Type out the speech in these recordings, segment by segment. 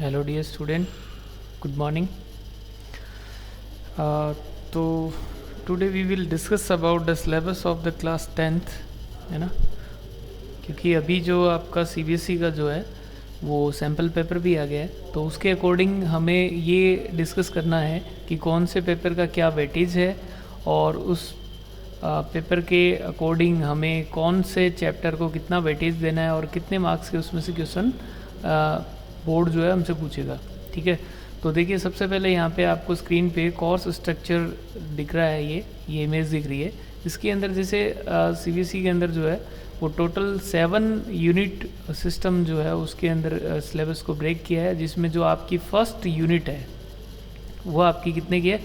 Hello dear student, good morning. तो today we will discuss about the syllabus of the class 10th, है ना। क्योंकि अभी जो आपका सीबीएसई का जो है वो सैम्पल पेपर भी आ गया है, तो उसके अकॉर्डिंग हमें ये डिस्कस करना है कि कौन से पेपर का क्या वेटेज है और उस पेपर के अकॉर्डिंग हमें कौन से चैप्टर को कितना वेटेज देना है और कितने मार्क्स के उसमें से क्वेश्चन बोर्ड जो है हमसे पूछेगा। ठीक है, तो देखिए सबसे पहले यहाँ पे आपको स्क्रीन पे कोर्स स्ट्रक्चर दिख रहा है, ये इमेज दिख रही है। इसके अंदर जैसे सीबीएसई के अंदर जो है वो टोटल 7 यूनिट सिस्टम जो है उसके अंदर सिलेबस को ब्रेक किया है, जिसमें जो आपकी फर्स्ट यूनिट है वो आपकी कितने की है,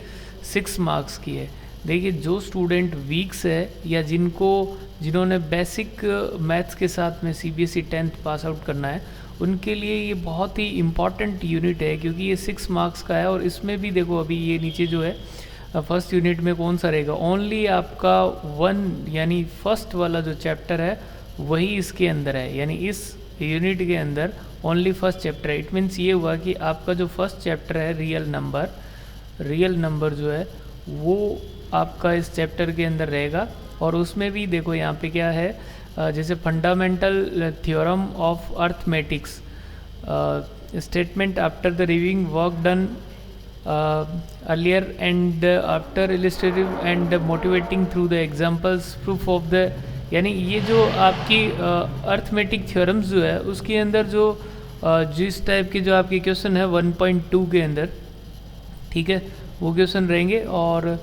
6 मार्क्स की है। देखिए जो स्टूडेंट वीक्स है या जिन्होंने बेसिक मैथ्स के साथ में सीबीएसई 10th पास आउट करना है, उनके लिए ये बहुत ही इम्पॉर्टेंट यूनिट है, क्योंकि ये 6 मार्क्स का है। और इसमें भी देखो अभी ये नीचे जो है फर्स्ट यूनिट में कौन सा रहेगा, ओनली आपका 1 यानी फर्स्ट वाला जो चैप्टर है वही इसके अंदर है, यानी इस यूनिट के अंदर ओनली फर्स्ट चैप्टर है। इट मीन्स ये हुआ कि आपका जो फर्स्ट चैप्टर है रियल नंबर जो है वो आपका इस चैप्टर के अंदर रहेगा। और उसमें भी देखो यहाँ पे क्या है, जैसे fundamental theorem of arithmetics, statement after the reviewing work done earlier and after illustrative and motivating through the examples, proof of the, यानी ये जो आपकी अर्थमेटिक थ्योरम्स जो है उसके अंदर जो जिस टाइप के जो आपके क्वेश्चन है 1.2 के अंदर, ठीक है, वो क्वेश्चन रहेंगे। और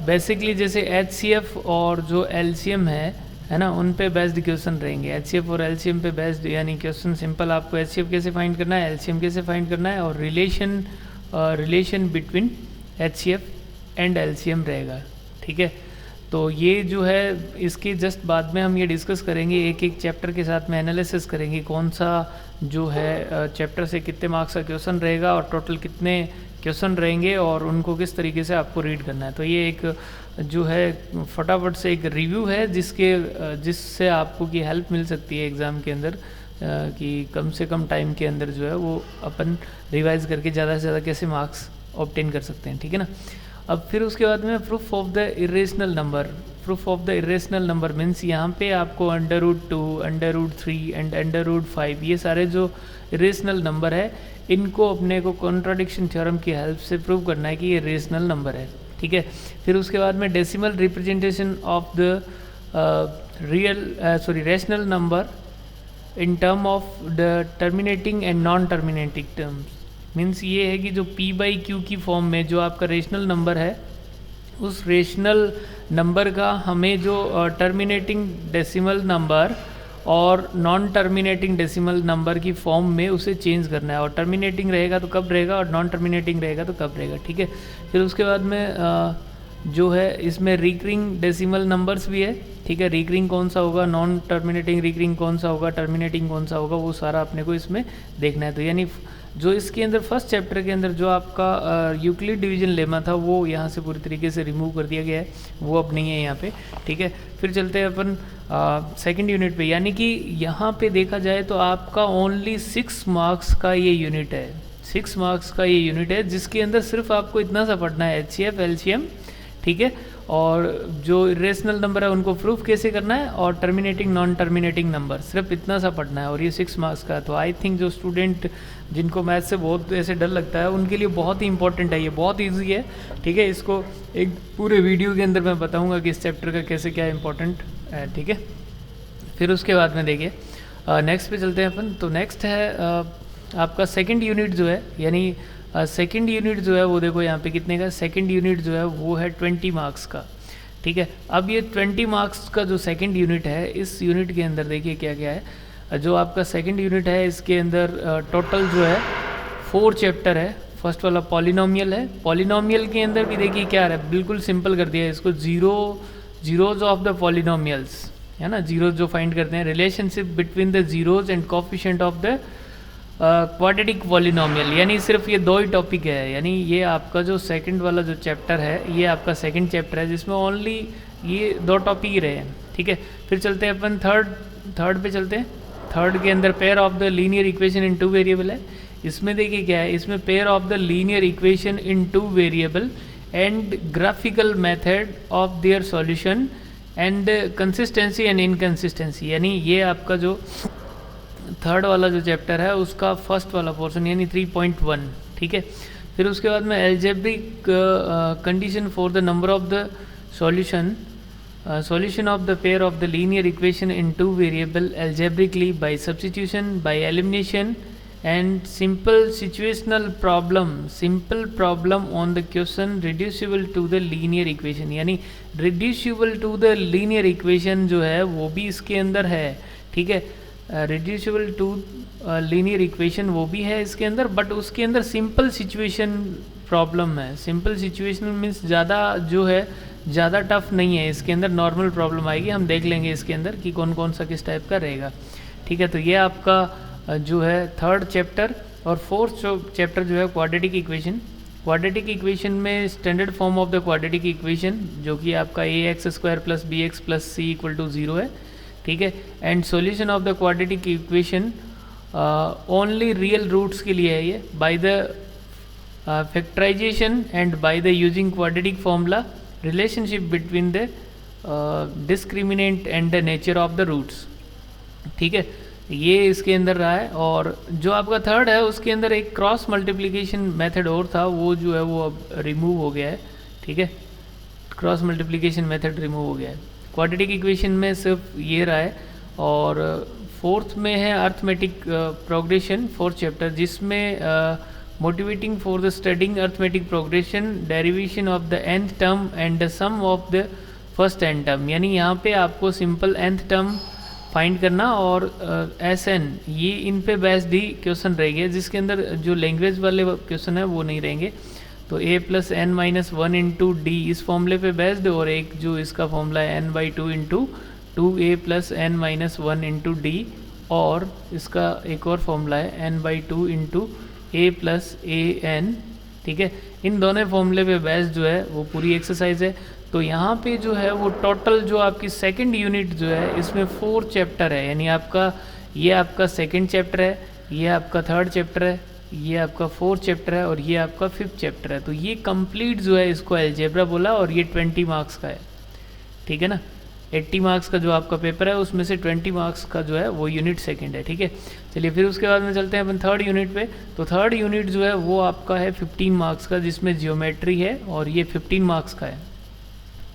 बेसिकली जैसे एचसीएफ और जो एलसीएम है ना, उन पे बेस्ड क्वेश्चन रहेंगे। एचसीएफ और एलसीएम पे बेस्ड, यानी क्वेश्चन सिंपल, आपको एचसीएफ कैसे फाइंड करना है, एलसीएम कैसे फाइंड करना है, और relation between HCF and LCM रहेगा। ठीक है, तो ये जो है इसके जस्ट बाद में हम ये डिस्कस करेंगे, एक एक चैप्टर के साथ में एनालिसिस करेंगे कौन सा जो है चैप्टर से कितने मार्क्स का क्वेश्चन रहेगा और टोटल कितने क्वेश्चन रहेंगे और उनको किस तरीके से आपको रीड करना है। तो ये एक जो है फटाफट से एक रिव्यू है जिससे आपको की हेल्प मिल सकती है एग्ज़ाम के अंदर, कि कम से कम टाइम के अंदर जो है वो अपन रिवाइज करके ज़्यादा से ज़्यादा कैसे मार्क्स ऑब्टेन कर सकते हैं। ठीक है ना। अब फिर उसके बाद में proof of the irrational number. Proof of the irrational number means यहाँ पे आपको √2, √3 एंड √5 ये सारे जो इरेशनल नंबर है इनको अपने को कॉन्ट्राडिक्शन थ्योरम की हेल्प से प्रूव करना है कि ये रेशनल नंबर है। ठीक है, फिर उसके बाद में decimal representation of the rational number in term of the terminating and non terminating terms. Means ये है कि जो p/q की फॉर्म में जो आपका रेशनल नंबर है, उस रेशनल नंबर का हमें जो टर्मिनेटिंग डेसिमल नंबर और नॉन टर्मिनेटिंग डेसिमल नंबर की फॉर्म में उसे चेंज करना है, और टर्मिनेटिंग रहेगा तो कब रहेगा और नॉन टर्मिनेटिंग रहेगा तो कब रहेगा। ठीक है, फिर उसके बाद में जो है इसमें रिकरिंग डेसिमल नंबर्स भी है। ठीक है, रिकरिंग कौन सा होगा, नॉन टर्मिनेटिंग रिकरिंग कौन सा होगा, टर्मिनेटिंग कौन सा होगा, वो सारा अपने को इसमें देखना है। तो यानी जो इसके अंदर फर्स्ट चैप्टर के अंदर जो आपका यूक्लिड डिवीजन लेमा था वो यहाँ से पूरी तरीके से रिमूव कर दिया गया है, वो अब नहीं है यहाँ पे। ठीक है, फिर चलते हैं अपन सेकंड यूनिट पे, यानी कि यहाँ पे देखा जाए तो आपका ओनली 6 मार्क्स का ये यूनिट है, 6 मार्क्स का ये यूनिट है, जिसके अंदर सिर्फ आपको इतना सा पढ़ना है, एचसीएफ एलसीएम। ठीक है, और जो इरेशनल नंबर है उनको प्रूफ कैसे करना है, और टर्मिनेटिंग नॉन टर्मिनेटिंग नंबर, सिर्फ इतना सा पढ़ना है, और ये 6 मार्क्स का है। तो आई थिंक जो स्टूडेंट जिनको मैथ से बहुत ऐसे डर लगता है उनके लिए बहुत ही इंपॉर्टेंट है, ये बहुत ईजी है। ठीक है, इसको एक पूरे वीडियो के अंदर मैं बताऊंगा कि इस चैप्टर का कैसे क्या इंपॉर्टेंट है। ठीक है, फिर उसके बाद में देखिए नेक्स्ट पे चलते हैं अपन। तो नेक्स्ट है आपका सेकेंड यूनिट जो है, यानी सेकंड यूनिट जो है वो देखो यहाँ पे कितने का, सेकंड यूनिट जो है वो है 20 मार्क्स का। ठीक है, अब ये 20 मार्क्स का जो सेकंड यूनिट है, इस यूनिट के अंदर देखिए क्या क्या है। जो आपका सेकंड यूनिट है इसके अंदर टोटल जो है 4 चैप्टर है। फर्स्ट वाला पॉलिनोमियल है, पॉलिनोमियल के अंदर भी देखिए क्या है, बिल्कुल सिंपल कर दिया है इसको, जीरोज ऑफ द पॉलिनोमियल्स, है ना, जीरोज जो फाइंड करते हैं, relationship between the zeros and coefficient of the quadratic polynomial, यानी सिर्फ ये 2 ही टॉपिक है। यानी ये आपका जो सेकंड वाला जो चैप्टर है ये आपका सेकंड चैप्टर है, जिसमें ओनली ये 2 टॉपिक ही रहे हैं। ठीक है, फिर चलते हैं अपन थर्ड पे चलते हैं। थर्ड के अंदर pair of the linear equation in 2 variable है। इसमें देखिए क्या है, इसमें pair of the linear equation in two variable and graphical method of their solution and consistency and inconsistency, यानी ये आपका जो थर्ड वाला जो चैप्टर है उसका फर्स्ट वाला पोर्शन यानी 3.1, ठीक है। फिर उसके बाद में algebraic condition for the number of the solution of the pair of the linear equation in two variable algebraically by substitution, by elimination and simple problem on the question reducible to the linear equation, यानी reducible to the linear equation जो है वो भी इसके अंदर है, ठीक है। reducible to linear equation वो भी है इसके अंदर, बट उसके अंदर simple situation प्रॉब्लम है। सिंपल सिचुएशन मीन्स ज़्यादा जो है ज़्यादा टफ नहीं है, इसके अंदर नॉर्मल प्रॉब्लम आएगी, हम देख लेंगे इसके अंदर कि कौन कौन सा किस टाइप का रहेगा, ठीक है। तो ये आपका जो है थर्ड चैप्टर। और फोर्थ चैप्टर जो है क्वाड्रेटिक इक्वेशन। क्वाड्रेटिक इक्वेशन में standard form of the quadratic equation जो कि आपका ax² + bx + c = 0 है, ठीक है। And solution of the quadratic equation only real roots के लिए है ये, by the factorization and by the using quadratic formula relationship between the discriminant and the nature of the roots, ठीक है। ये इसके अंदर रहा है। और जो आपका थर्ड है उसके अंदर एक क्रॉस मल्टीप्लिकेशन मेथड और था, वो जो है वो अब रिमूव हो गया है, ठीक है। क्रॉस मल्टीप्लिकेशन मेथड रिमूव हो गया है। क्वाड्रेटिक इक्वेशन में सिर्फ ये रहा है। और फोर्थ में है अर्थमेटिक प्रोग्रेशन, फोर्थ चैप्टर, जिसमें motivating for the studying arithmetic progression derivation of the nth term and the sum of the first n term, यानी यहाँ पे आपको सिंपल nth टर्म फाइंड करना और Sn, ये इन पे बेस्ड ही क्वेश्चन रहेंगे, जिसके अंदर जो लैंग्वेज वाले क्वेश्चन है वो नहीं रहेंगे। तो a + n - 1 × d इस फॉर्मूले पे बेस्ड, और एक जो इसका फॉर्मूला है n/2 × 2a + n - 1 × d, और इसका एक और फॉर्मूला है n/2 × a + an, ठीक है। इन दोनों फॉर्मूले पे बेस्ड जो है वो पूरी एक्सरसाइज है। तो यहाँ पे जो है वो टोटल जो आपकी सेकंड यूनिट जो है इसमें 4 चैप्टर है, यानी आपका ये आपका सेकंड चैप्टर है, ये आपका थर्ड चैप्टर है, ये आपका फोर्थ चैप्टर है, और ये आपका फिफ्थ चैप्टर है। तो ये कंप्लीट जो है इसको अलजेब्रा बोला, और ये 20 मार्क्स का है, ठीक है ना। 80 मार्क्स का जो आपका पेपर है उसमें से 20 मार्क्स का जो है वो यूनिट सेकंड है, ठीक है। चलिए फिर उसके बाद में चलते हैं अपन थर्ड यूनिट पे। तो थर्ड यूनिट जो है वो आपका है 15 मार्क्स का, जिसमें जियोमेट्री है, और ये 15 मार्क्स का है,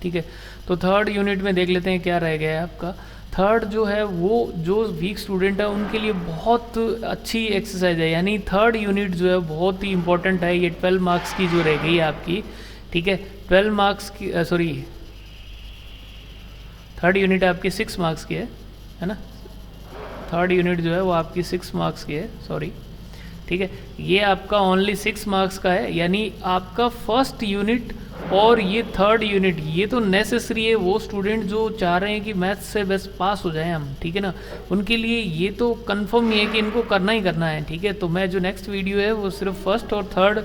ठीक है। तो थर्ड यूनिट में देख लेते हैं क्या रह गया है आपका। थर्ड जो है वो जो वीक स्टूडेंट है उनके लिए बहुत अच्छी एक्सरसाइज है, यानी थर्ड यूनिट जो है बहुत ही इंपॉर्टेंट है। ये 12 मार्क्स की जो रह गई है आपकी, ठीक है। 12 मार्क्स की थर्ड यूनिट आपकी 6 मार्क्स की है ना। थर्ड यूनिट जो है वो आपकी 6 मार्क्स की है, सॉरी, ठीक है। ये आपका ओनली 6 मार्क्स का है, यानी आपका फर्स्ट यूनिट और ये थर्ड यूनिट ये तो नेसेसरी है। वो स्टूडेंट जो चाह रहे हैं कि मैथ्स से बस पास हो जाएं हम, ठीक है ना, उनके लिए ये तो कंफर्म ही है कि इनको करना ही करना है, ठीक है। तो मैं जो नेक्स्ट वीडियो है वो सिर्फ फर्स्ट और थर्ड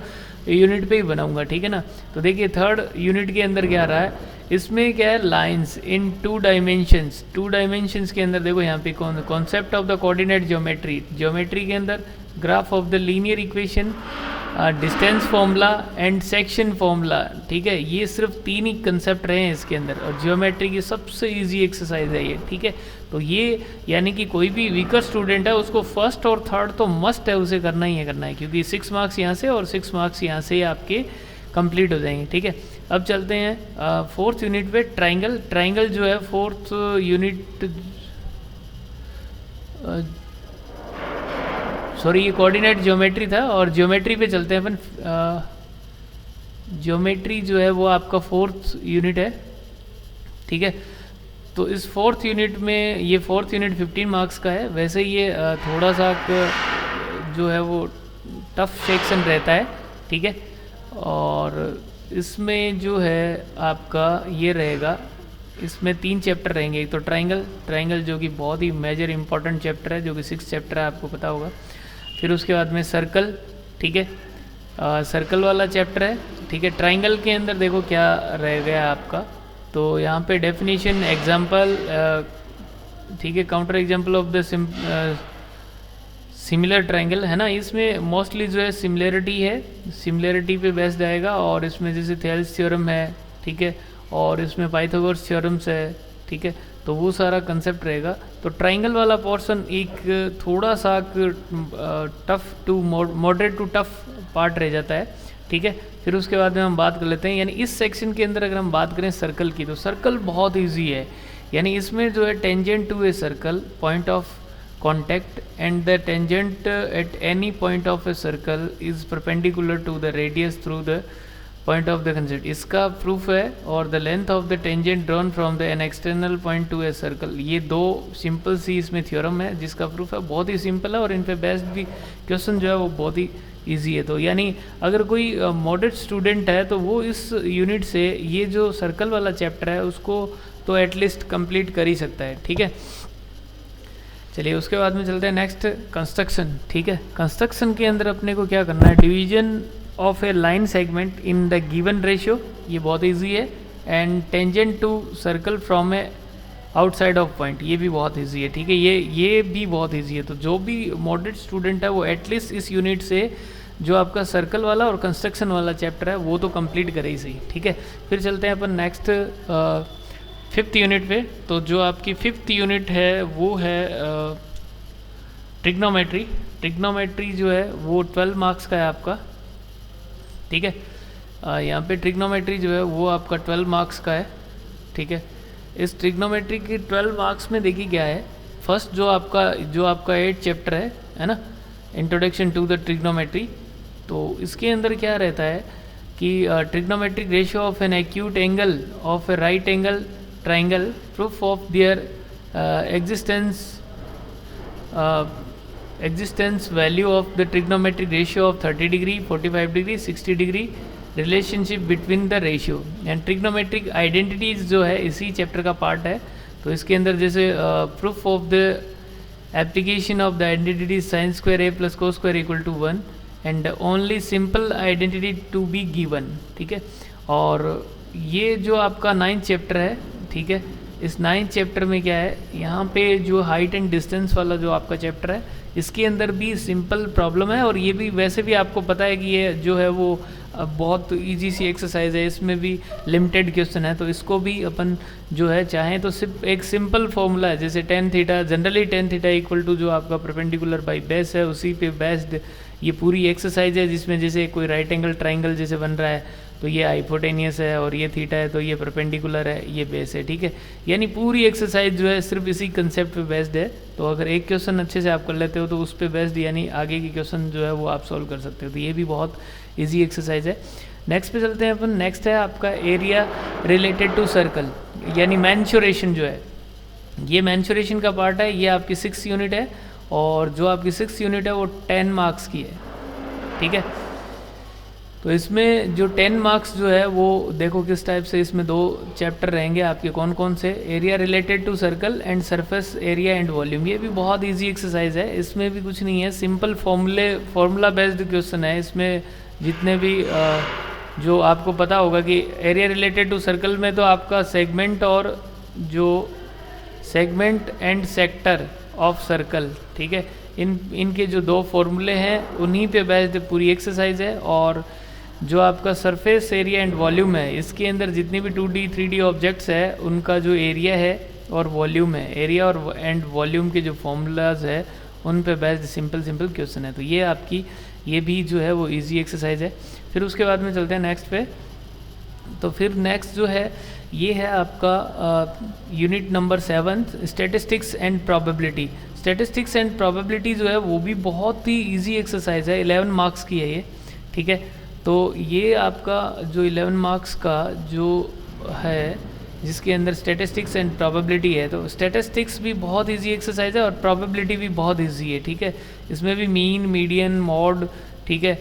यूनिट पे ही बनाऊंगा, ठीक है ना। तो देखिए थर्ड यूनिट के अंदर क्या रहा है, इसमें क्या है, लाइंस इन 2 डायमेंशंस। 2 डायमेंशंस के अंदर देखो यहाँ पे concept of the coordinate geometry, geometry के अंदर graph of the linear equation, distance formula and section formula, ठीक है। ये सिर्फ 3 ही कंसेप्ट रहे हैं इसके अंदर, और ज्योमेट्री की सबसे इजी एक्सरसाइज है ये, ठीक है। तो ये यानी कि कोई भी वीकर स्टूडेंट है उसको फर्स्ट और थर्ड तो मस्ट है, उसे करना ही है, क्योंकि 6 मार्क्स यहाँ से और 6 मार्क्स यहाँ से आपके कंप्लीट हो जाएंगे, ठीक है। अब चलते हैं फोर्थ यूनिट पे। ट्राइंगल, ट्राइंगल जो है फोर्थ यूनिट, सॉरी ये कोऑर्डिनेट ज्योमेट्री था, और ज्योमेट्री पे चलते हैं अपन। ज्योमेट्री जो है वो आपका फोर्थ यूनिट है, ठीक है। तो इस फोर्थ यूनिट में, ये फोर्थ यूनिट 15 मार्क्स का है। वैसे ये थोड़ा सा जो है वो टफ सेक्शन रहता है, ठीक है। और इसमें जो है आपका ये रहेगा, इसमें 3 चैप्टर रहेंगे। एक तो ट्राइंगल, ट्राइंगल जो कि बहुत ही मेजर इंपॉर्टेंट चैप्टर है, जो कि 6 चैप्टर है, आपको पता होगा। फिर उसके बाद में सर्कल, ठीक है, सर्कल वाला चैप्टर है, ठीक है। ट्राइंगल के अंदर देखो क्या रह गया आपका, तो यहाँ पे डेफिनेशन, एग्जाम्पल, ठीक है, counter example of the similar triangle है ना, इसमें मोस्टली जो है सिमिलरिटी है, सिमिलरिटी पे बेस्ड आएगा। और इसमें जैसे थेल्स थ्योरम है, ठीक है, और इसमें पाइथागोरस थ्योरम्स है, ठीक है, तो वो सारा कंसेप्ट रहेगा। तो ट्रायंगल वाला पोर्शन एक थोड़ा सा tough to moderate to tough part रह जाता है, ठीक है। फिर उसके बाद में हम बात कर लेते हैं, यानी इस सेक्शन के अंदर अगर हम बात करें सर्कल की, तो सर्कल बहुत ईजी है। यानी इसमें जो है tangent to a circle, point of contact, and the tangent at any point of a circle is perpendicular to the radius through the point of the concept। इसका प्रूफ है। और the length of the tangent drawn from the an external point to a circle, ये दो simple सी इसमें theorem है जिसका proof है। बहुत ही सिंपल है और इन पे बेस्ड भी क्वेश्चन जो है वो बहुत ही ईजी है। तो यानी अगर कोई मॉडरेट स्टूडेंट है तो वो इस यूनिट से ये जो सर्कल वाला चैप्टर है उसको तो एटलीस्ट कंप्लीट कर ही सकता है, ठीक है। चलिए उसके बाद में चलते हैं नेक्स्ट, कंस्ट्रक्शन, ठीक है। कंस्ट्रक्शन के अंदर अपने को क्या करना है, division of a line segment in the given ratio, ये बहुत इजी है। And tangent to circle from a outside of point, ये भी बहुत इजी है, ठीक है। ये भी बहुत इजी है। तो जो भी मॉडरेट स्टूडेंट है वो एटलीस्ट इस यूनिट से जो आपका सर्कल वाला और कंस्ट्रक्शन वाला चैप्टर है वो तो कंप्लीट करे ही सही, ठीक है। फिर चलते हैं अपन नेक्स्ट फिफ्थ यूनिट पे। तो जो आपकी फिफ्थ यूनिट है वो है ट्रिग्नोमेट्री। ट्रिग्नोमेट्री जो है वो 12 मार्क्स का है आपका, ठीक है। यहाँ पे ट्रिग्नोमेट्री जो है वो आपका 12 मार्क्स का है, ठीक है। इस ट्रिग्नोमेट्री की 12 मार्क्स में देखिए क्या है, फर्स्ट जो आपका 8 चैप्टर है ना, इंट्रोडक्शन टू द ट्रिग्नोमेट्री। तो इसके अंदर क्या रहता है कि trigonometric ratio of an acute angle of A right angle triangle, proof of their existence, value of the trigonometric ratio of 30 degree, 45 degree, 60 degree, relationship between the ratio and trigonometric identities जो है इसी chapter का part है। तो इसके अंदर जैसे proof of the application of the identity sin square a plus cos square equal to 1 and only simple identity to be given, ठीक है। और ये जो आपका 9th चैप्टर है, ठीक है, इस 9th चैप्टर में क्या है, यहाँ पे जो हाइट एंड डिस्टेंस वाला जो आपका चैप्टर है इसके अंदर भी सिंपल प्रॉब्लम है। और ये भी वैसे भी आपको पता है कि ये जो है वो बहुत इजी सी एक्सरसाइज है, इसमें भी लिमिटेड क्वेश्चन है। तो इसको भी अपन जो है चाहें तो सिर्फ एक सिंपल फॉर्मूला है, जैसे tan theta, generally tan theta equal to जो आपका परपेंडिकुलर बाई बेस है उसी पे बेस्ड ये पूरी एक्सरसाइज है, जिसमें जैसे कोई राइट एंगल ट्राइंगल जैसे बन रहा है तो ये हाइपोटेनियस है और ये थीटा है तो ये परपेंडिकुलर है, ये बेस है, ठीक है। यानी पूरी एक्सरसाइज जो है सिर्फ इसी कंसेप्ट पे बेस्ड है। तो अगर एक क्वेश्चन अच्छे से आप कर लेते हो तो उस पे बेस्ड यानी आगे की क्वेश्चन जो है वो आप सॉल्व कर सकते हो। तो ये भी बहुत ईजी एक्सरसाइज है। नेक्स्ट पे चलते हैं अपन। नेक्स्ट है आपका एरिया रिलेटेड टू सर्कल, यानी मैंचुरेशन जो है, ये मैंचुरेशन का पार्ट है। ये आपकी 6th यूनिट है और जो आपकी 6th यूनिट है वो 10 मार्क्स की है, ठीक है। तो इसमें जो 10 मार्क्स जो है वो देखो किस टाइप से, इसमें 2 चैप्टर रहेंगे आपके, कौन कौन से, area related to circle and surface area and volume. ये भी बहुत इजी एक्सरसाइज है, इसमें भी कुछ नहीं है, सिंपल फॉर्मूला बेस्ड क्वेश्चन है। इसमें जितने भी जो आपको पता होगा कि एरिया रिलेटेड टू सर्कल में तो आपका सेगमेंट और जो segment and sector of circle, ठीक है, इनके जो 2 फॉर्मूले हैं उन्हीं पे बेस्ड पूरी एक्सरसाइज है। और जो आपका सरफेस एरिया एंड वॉल्यूम है, इसके अंदर जितनी भी 2D 3D ऑब्जेक्ट्स है उनका जो एरिया है और वॉल्यूम है, एरिया और एंड वॉल्यूम के जो फॉर्मूलाज है उन पे बेस्ड सिंपल क्वेश्चन है। तो ये आपकी ये भी जो है वो इजी एक्सरसाइज है। फिर उसके बाद में चलते हैं नेक्स्ट पे। तो फिर नेक्स्ट जो है ये है आपका unit number 7, statistics and probability. Statistics and probability जो है वो भी बहुत ही इजी एक्सरसाइज है, 11 मार्क्स की है ये, ठीक है। तो ये आपका जो 11 मार्क्स का जो है जिसके अंदर स्टैटिस्टिक्स एंड प्रोबेबिलिटी है, तो स्टैटिस्टिक्स भी बहुत इजी एक्सरसाइज है और प्रोबेबिलिटी भी बहुत इजी है, ठीक है। इसमें भी मीन, मीडियन, मॉड, ठीक है,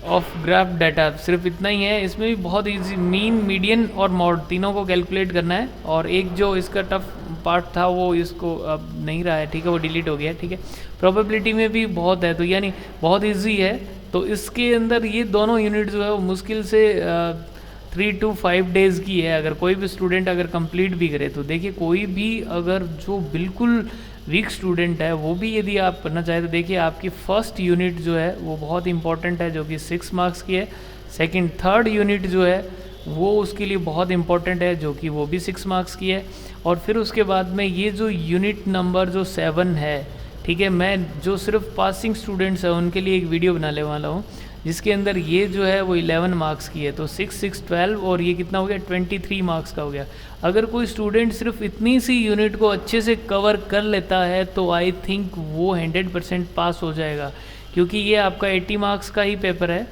ऑफ ग्राफ डाटा, सिर्फ इतना ही है। इसमें भी बहुत इजी, मीन, मीडियन और मॉड तीनों को कैलकुलेट करना है। और एक जो इसका टफ पार्ट था वो इसको अब नहीं रहा है, ठीक है, वो डिलीट हो गया, ठीक है। प्रोबेबिलिटी में भी बहुत है, तो यानी बहुत इजी है। तो इसके अंदर ये दोनों यूनिट जो है वो मुश्किल से 3 to 5 डेज़ की है। अगर कोई भी स्टूडेंट अगर कंप्लीट भी करे तो देखिए, कोई भी अगर जो बिल्कुल वीक स्टूडेंट है वो भी यदि आप करना चाहें तो देखिए आपकी फर्स्ट यूनिट जो है वो बहुत इंपॉर्टेंट है जो कि 6 मार्क्स की है। सेकंड थर्ड यूनिट जो है वो उसके लिए बहुत इंपॉर्टेंट है जो कि वो भी 6 मार्क्स की है। और फिर उसके बाद में ये जो यूनिट नंबर जो 7 है, ठीक है, मैं जो सिर्फ पासिंग स्टूडेंट्स हैं उनके लिए एक वीडियो बनाने वाला हूँ जिसके अंदर ये जो है वो 11 मार्क्स की है। तो 6 6 12 और ये कितना हो गया 23 मार्क्स का हो गया। अगर कोई स्टूडेंट सिर्फ इतनी सी यूनिट को अच्छे से कवर कर लेता है तो आई थिंक वो 100% पास हो जाएगा, क्योंकि ये आपका 80 मार्क्स का ही पेपर है,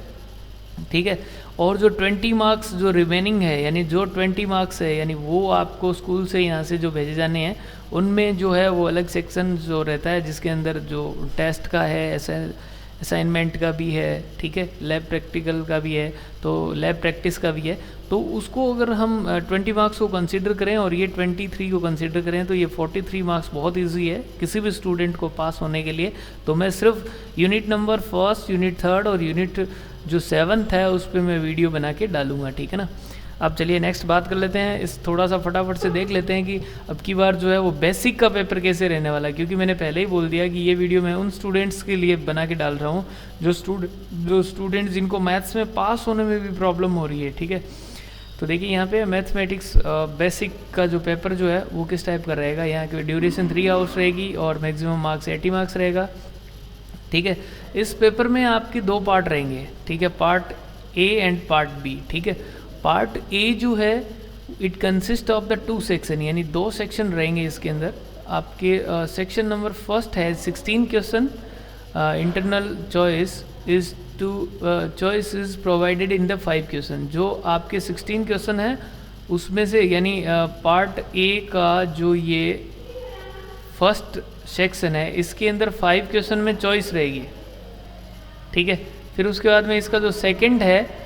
ठीक है। और जो 20 मार्क्स जो रिमेनिंग है, यानी जो 20 मार्क्स है, यानी वो आपको स्कूल से यहाँ से जो भेजे जाने हैं उनमें जो है वो अलग सेक्शन जो रहता है जिसके अंदर जो टेस्ट का है, असाइनमेंट का भी है, ठीक है, लैब प्रैक्टिकल का भी है, तो लैब प्रैक्टिस का भी है। तो उसको अगर हम 20 मार्क्स को कंसीडर करें और ये 23 को कंसीडर करें तो ये 43 मार्क्स बहुत इजी है किसी भी स्टूडेंट को पास होने के लिए। तो मैं सिर्फ unit number first, unit third और यूनिट जो 7th है उस पर मैं वीडियो बना के डालूंगा, ठीक है ना। अब चलिए नेक्स्ट बात कर लेते हैं, इस थोड़ा सा फटाफट से देख लेते हैं कि अब की बार जो है वो बेसिक का पेपर कैसे रहने वाला है, क्योंकि मैंने पहले ही बोल दिया कि ये वीडियो मैं उन स्टूडेंट्स के लिए बना के डाल रहा हूँ जो स्टूडेंट्स जिनको मैथ्स में पास होने में भी प्रॉब्लम हो रही है, ठीक है। तो देखिए यहाँ पे मैथमेटिक्स बेसिक का जो पेपर जो है वो किस टाइप का रहेगा। यहाँ की ड्यूरेशन 3 आवर्स रहेगी और मैक्सिमम मार्क्स 80 मार्क्स रहेगा, ठीक है। इस पेपर में आपके 2 पार्ट रहेंगे, ठीक है, part A and part B, ठीक है। पार्ट ए जो है it consist of the 2 section, यानी 2 सेक्शन रहेंगे इसके अंदर। आपके सेक्शन नंबर फर्स्ट है 16 question, internal choice is provided in the 5 question. जो आपके 16 क्वेश्चन है उसमें से, यानी पार्ट ए का जो ये फर्स्ट सेक्शन है इसके अंदर 5 क्वेश्चन में चॉइस रहेगी, ठीक है। फिर उसके बाद में इसका जो सेकंड है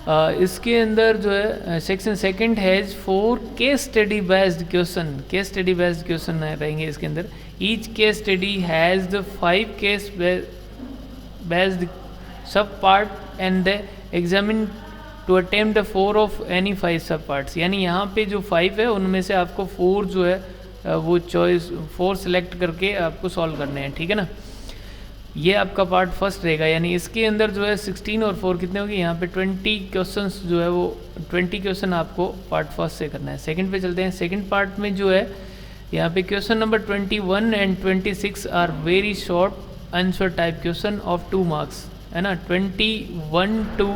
इसके अंदर जो है section second has 4 case study based question रहेंगे इसके अंदर। Each case study has the 5 case based sub part and the examinee to attempt the 4 of any 5 sub parts. यानी यहाँ पे जो 5 है उनमें से आपको 4 जो है वो चॉइस 4 सेलेक्ट करके आपको सॉल्व करने हैं, ठीक है ना। ये आपका पार्ट फर्स्ट रहेगा, यानी इसके अंदर जो है 16 और 4 कितने होंगे, यहाँ पे 20 क्वेश्चंस जो है वो 20 क्वेश्चन आपको पार्ट फर्स्ट से करना है। सेकंड पे चलते हैं। सेकंड पार्ट में जो है यहाँ पे question number 21 and 26 are very short answer type question of 2 marks, है ना। 21 to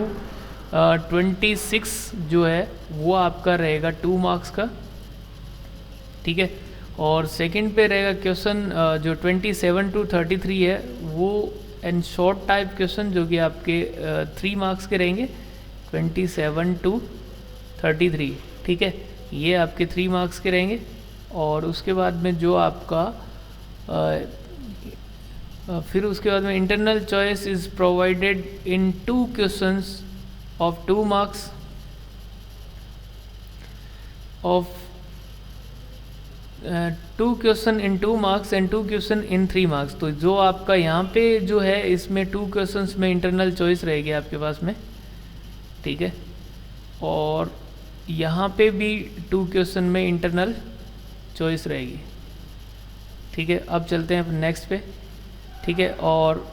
26 जो है वो आपका रहेगा 2 मार्क्स का, ठीक है। और सेकंड पे रहेगा क्वेश्चन जो 27 to 33 है वो एंड शॉर्ट टाइप क्वेश्चन जो कि आपके 3 मार्क्स के रहेंगे, 27 to 33, ठीक है, ये आपके 3 मार्क्स के रहेंगे। और उसके बाद में जो आपका फिर उसके बाद में internal choice is provided in 2 questions of 2 marks of 2 question in 2 marks and 2 question in 3 marks. तो जो आपका यहाँ पे जो है इसमें 2 क्वेश्चंस में इंटरनल चॉइस रहेगी आपके पास में, ठीक है। और यहाँ पे भी 2 क्वेश्चन में इंटरनल चॉइस रहेगी, ठीक है। अब चलते हैं नेक्स्ट पे, ठीक है। और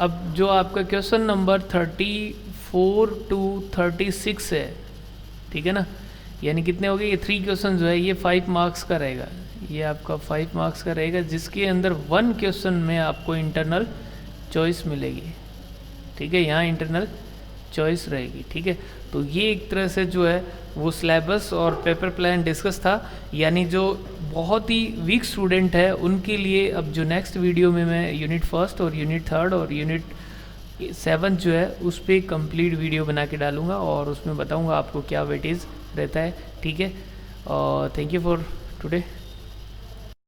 अब जो आपका क्वेश्चन नंबर 34 to 36 है, ठीक है ना, यानी कितने हो गए ये 3 क्वेश्चन जो है ये 5 मार्क्स का रहेगा, ये आपका 5 मार्क्स का रहेगा, जिसके अंदर 1 क्वेश्चन में आपको इंटरनल चॉइस मिलेगी, ठीक है, यहाँ इंटरनल चॉइस रहेगी, ठीक है। तो ये एक तरह से जो है वो सिलेबस और पेपर प्लान डिस्कस था, यानी जो बहुत ही वीक स्टूडेंट है उनके लिए अब जो नेक्स्ट वीडियो में मैं यूनिट फर्स्ट और यूनिट थर्ड और यूनिट 7 जो है उस पर कंप्लीट वीडियो बना के डालूंगा और उसमें बताऊंगा आपको क्या वेटेज रहता है, ठीक है। Thank you for today.